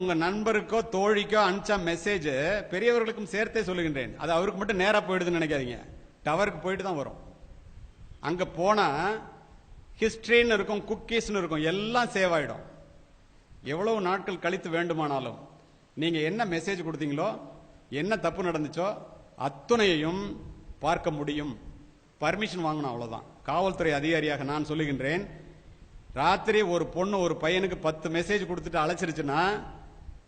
உங்க நண்பருக்கோ தோழிக்கோ அனுப்பிச்ச மெசேஜ் பெரியவர்களுக்கும் சேர்த்தே சொல்லுகின்றேன். அது அவருக்கு மட்டும் நேரா போயிடுதுன்னு நினைக்காதீங்க. டவருக்கு போயிட்டு தான் வரும். அங்க போனா ஹிஸ்டரின்னு இருக்கும், குக்கீஸ்னு இருக்கும், எல்லாம் சேவ் ஆயிடும். எவ்வளவு நாட்கள் கழித்து வேண்டுமானாலும் நீங்க என்ன மெசேஜ் கொடுத்தீங்களோ, என்ன தப்பு நடந்துச்சோ அத்துணையையும் பார்க்க முடியும். பர்மிஷன் வாங்கணும், அவ்வளவுதான். காவல்துறை அதிகாரியாக நான் சொல்லுகின்றேன், ராத்திரி ஒரு பொண்ணு ஒரு பையனுக்கு 10 மெசேஜ் கொடுத்துட்டு அழைச்சிருச்சுன்னா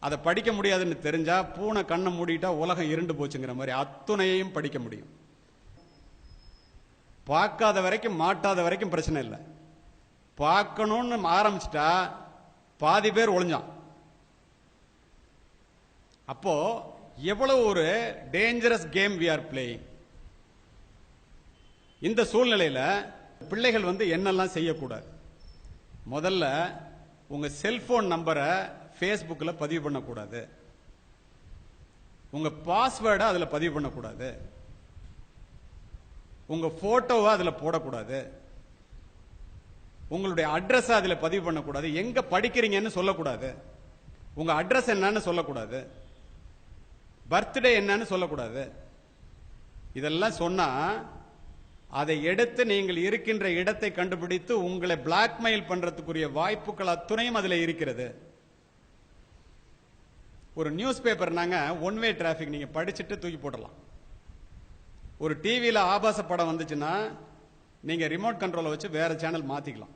அதை படிக்க முடியாதுன்னு தெரிஞ்சா பூனை கண்ணை மூடிட்டா உலகம் இருண்டு போச்சுங்கிற மாதிரி அத்துணையையும் படிக்க முடியும். பார்க்காத வரைக்கும் மாட்டாத வரைக்கும் பிரச்சனை இல்லை. பார்க்கணும்னு ஆரம்பிச்சிட்டா பாதி பேர் ஒளிஞ்சான். அப்போ எவ்வளவு ஒரு dangerous game we are playing. இந்த சூழ்நிலையில பிள்ளைகள் என்னெல்லாம் செய்யக்கூடாது? முதல்ல உங்க செல்போன் நம்பரை பேஸ்புக்ல பதிவு பண்ணக்கூடாது. உங்க பாஸ்வேர்டை அதுல பதிவு பண்ணக்கூடாது. உங்க போட்டோவை அதுல போடக்கூடாது. உங்களுடைய அட்ரஸ் அதுல பதிவு பண்ணக்கூடாது. எங்க படிக்கிறீங்கன்னு சொல்லக்கூடாது. உங்க அட்ரஸ் என்னன்னு சொல்லக்கூடாது. பர்த்டே என்னன்னு சொல்லக்கூடாது. இதெல்லாம் சொன்னா அதை எடுத்து நீங்கள் இருக்கின்ற இடத்தை கண்டுபிடித்து உங்களை பிளாக்மெயில் பண்றதுக்குரிய வாய்ப்புகள் அத்துணையும் அதுல இருக்கிறது. ஒரு நியூஸ் பேப்பர்னாங்க ஒன் வே டிராபிக், நீங்க படிச்சுட்டு தூக்கி போடலாம். ஒரு டிவியில ஆபாச படம் வந்துச்சுன்னா நீங்க ரிமோட் கண்ட்ரோலை வச்சு வேற சேனல் மாத்திக்கலாம்.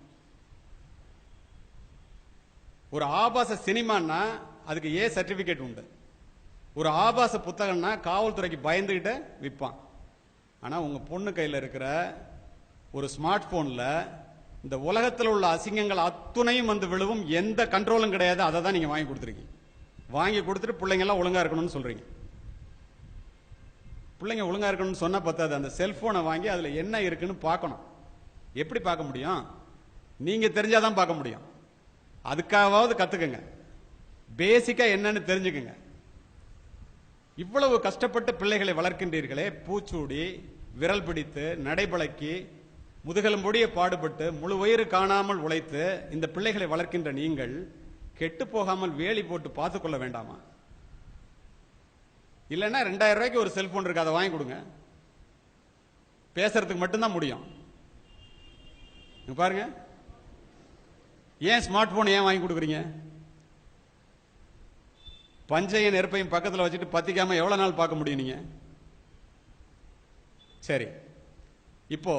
ஒரு ஆபாச சினிமான்னா அதுக்கு ஏ சர்டிபிகேட் உண்டு. ஒரு ஆபாச புத்தகம்னா காவல்துறைக்கு பயந்துகிட்டு விற்பான். ஆனா உங்க பொண்ணு கையில் இருக்கிற ஒரு ஸ்மார்ட் போன்ல இந்த உலகத்தில் உள்ள அசிங்கங்கள் அத்துணையும் விழுவும். எந்த கண்ட்ரோலும் கிடையாது. அதை தான் நீங்க வாங்கி கொடுத்துருக்கீங்க. வாங்கி கொடுத்துட்டு பிள்ளைங்க எல்லாம் ஒழுங்கா இருக்கணும்னு சொல்றீங்க. பிள்ளைங்க ஒழுங்கா இருக்கணும்னு சொன்னா பத்தாது, அந்த செல்போனை வாங்கி அதுல என்ன இருக்குன்னு பார்க்கணும். எப்படி பார்க்க முடியும்? நீங்க தெரிஞ்சாதான் பார்க்க முடியும். அதுக்காவது கத்துக்குங்க. பேசிக்கா என்னன்னு தெரிஞ்சுக்குங்க. இவ்வளவு கஷ்டப்பட்டு பிள்ளைகளை வளர்க்கின்றீர்களே, பூச்சூடி விரல் பிடித்து நடைபழக்கி முதுகெலும்பொடிய பாடுபட்டு முழு வயிறு காணாமல் உழைத்து இந்த பிள்ளைகளை வளர்க்கின்ற நீங்கள் கெட்டு போகாமல் வேலி போட்டு பார்த்துக் கொள்ள வேண்டாமா? இல்லைன்னா 2000 ரூபாய்க்கு ஒரு செல்போன் இருக்கு, அதை வாங்கி கொடுங்க. பேசுறதுக்கு மட்டும்தான் முடியும். பாருங்க, ஏன் ஸ்மார்ட் போன் ஏன் வாங்கி கொடுக்குறீங்க? பஞ்சையும் நெருப்பையும் பக்கத்தில் வச்சுட்டு பத்திக்காம எவ்வளவு நாள் பார்க்க முடியும் நீங்க? சரி, இப்போ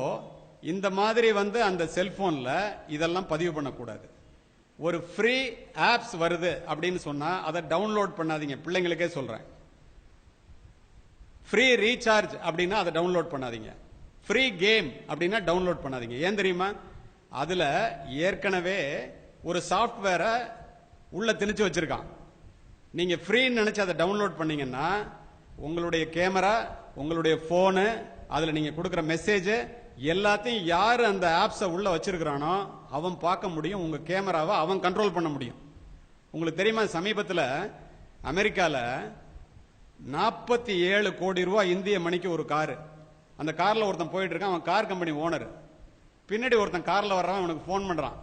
இந்த மாதிரி அந்த செல்போன்ல இதெல்லாம் பதிவு பண்ணக்கூடாது. ஒரு ஃப்ரீ ஆப்ஸ் வருது அப்படின்னு சொன்னா அதை டவுன்லோட் பண்ணாதீங்க. பிள்ளைங்களுக்கே சொல்றேன். ஃப்ரீ ரீசார்ஜ் அப்படின்னா அதை டவுன்லோட் பண்ணாதீங்க. ஃப்ரீ கேம் அப்படின்னா டவுன்லோட் பண்ணாதீங்க. ஏன் தெரியுமா? அதுல ஏற்கனவே ஒரு சாப்ட்வேரை உள்ள திணிச்சு வச்சிருக்கான். நீங்க ஃப்ரீன்னு நினைச்சு அதை டவுன்லோட் பண்ணீங்கன்னா உங்களுடைய கேமரா, உங்களுடைய போனு, அதுல நீங்க கொடுக்கிற மெசேஜ் எல்லாத்தையும் யாரு அந்த ஆப்ஸை உள்ள வச்சிருக்கிறானோ அவன் பார்க்க முடியும். உங்க கேமராவை அவன் கண்ட்ரோல் பண்ண முடியும். உங்களுக்கு தெரியுமா, சமீபத்தில் அமெரிக்கால 47 கோடி ரூபாய் இந்திய மணிக்கு ஒரு காரு. அந்த கார்ல ஒருத்தன் போயிட்டு இருக்கான். அவன் கார் கம்பெனி ஓனர். பின்னாடி ஒருத்தன் கார்ல வர்றவன் அவனுக்கு போன் பண்றான்.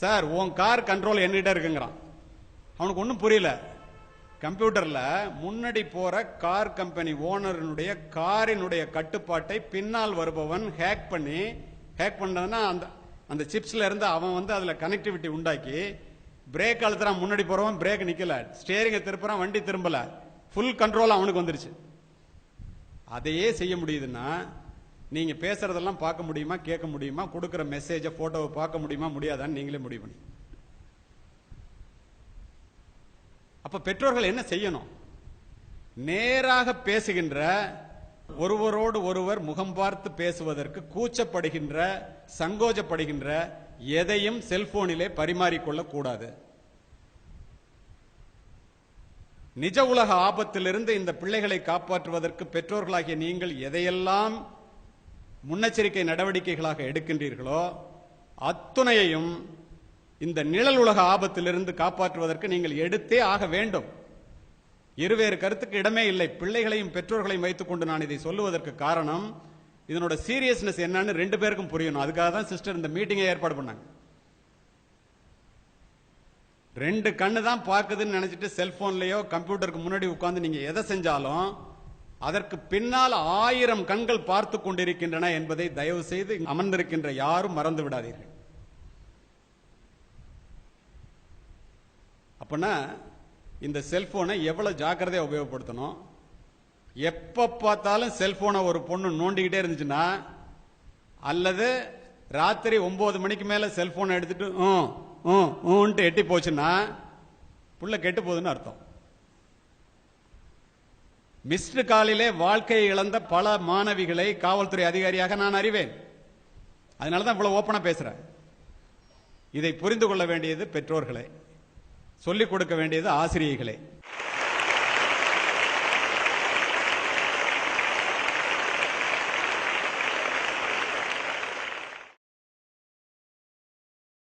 சார், உன் கார் கண்ட்ரோல் என்கிட்ட இருக்குங்கிறான். அவனுக்கு ஒன்றும் புரியல. கம்ப்யூட்டர்ல முன்னாடி போற கார் கம்பெனி ஓனருடைய காரினுடைய கட்டுப்பாட்டை பின்னால் வருபவன் ஹேக் பண்ணதுன்னா அந்த சிப்ஸ்ல இருந்து அவன் அதுல கனெக்டிவிட்டி உண்டாக்கி பிரேக் அழுத்துறான். முன்னாடி போறவன் பிரேக் நிக்கல, ஸ்டேரிங்க திருப்புறான், வண்டி திரும்பல, ஃபுல் கண்ட்ரோல் அவனுக்கு வந்துருச்சு. அதையே செய்ய முடியுதுன்னா நீங்க பேசுறதெல்லாம் பார்க்க முடியுமா, கேட்க முடியுமா? கொடுக்கிற மெசேஜை போட்டோவை பார்க்க முடியுமா, முடியாதான்னு நீங்களே முடிவு பண்ணி. அப்ப பெற்றோர்கள் என்ன செய்யணும்? நேராக பேசுகின்ற, ஒருவரோடு ஒருவர் முகம் பார்த்து பேசுவதற்கு கூச்சப்படுகின்ற, சங்கோஜப்படுகின்ற எதையும் செல்போனிலே பரிமாறிக்கொள்ள கூடாது. நிஜ உலக ஆபத்திலிருந்து இந்த பிள்ளைகளை காப்பாற்றுவதற்கு பெற்றோர்களாகிய நீங்கள் எதையெல்லாம் முன்னெச்சரிக்கை நடவடிக்கைகளாக எடுக்கின்றீர்களோ அத்துணையையும் இந்த நிழல் உலக ஆபத்திலிருந்து காப்பாற்றுவதற்கு நீங்கள் எடுத்தே ஆக வேண்டும். இருவேறு கருத்துக்கு இடமே இல்லை. பிள்ளைகளையும் பெற்றோர்களையும் வைத்துக் கொண்டு நான் இதை சொல்லுவதற்கு காரணம், இதனோட சீரியஸ்னஸ் என்னன்னு 2 பேருக்கும் புரியணும். அதுக்காக தான் சிஸ்டர் இந்த மீட்டிங்கை ஏற்பாடு பண்ணாங்க. 2 கண்ணு தான் பாக்குதுன்னு நினைச்சிட்டு செல்போன்லயோ கம்ப்யூட்டருக்கு முன்னாடி உட்கார்ந்து நீங்க எதை செஞ்சாலும் அதற்கு பின்னால் 1000 கண்கள் பார்த்து கொண்டிருக்கின்றன என்பதை தயவு செய்து அமர்ந்திருக்கின்ற யாரும் மறந்து விடாதீர்கள். அப்பனா இந்த செல்போனை எவ்வளவு ஜாக்கிரதையா உபயோகப்படுத்தணும். எப்ப பார்த்தாலும் செல்போனை ஒரு பொண்ணு நோண்டிக்கிட்டே இருந்துச்சுன்னா, அல்லது ராத்திரி 9 மணிக்கு மேல செல்போனை எடுத்துட்டு எட்டி போச்சுன்னா புள்ள கெட்டு போகுதுன்னு அர்த்தம். மிஸ்டு காலிலே வாழ்க்கையை இழந்த பல மாணவிகளை காவல்துறை அதிகாரியாக நான் அறிவேன். அதனாலதான் இவ்வளவு ஓப்பனா பேசுறேன். இதை புரிந்து கொள்ள வேண்டியது பெற்றோர்களே, சொல்லிக் கொடுக்க வேண்டியது ஆசிரியர்களே.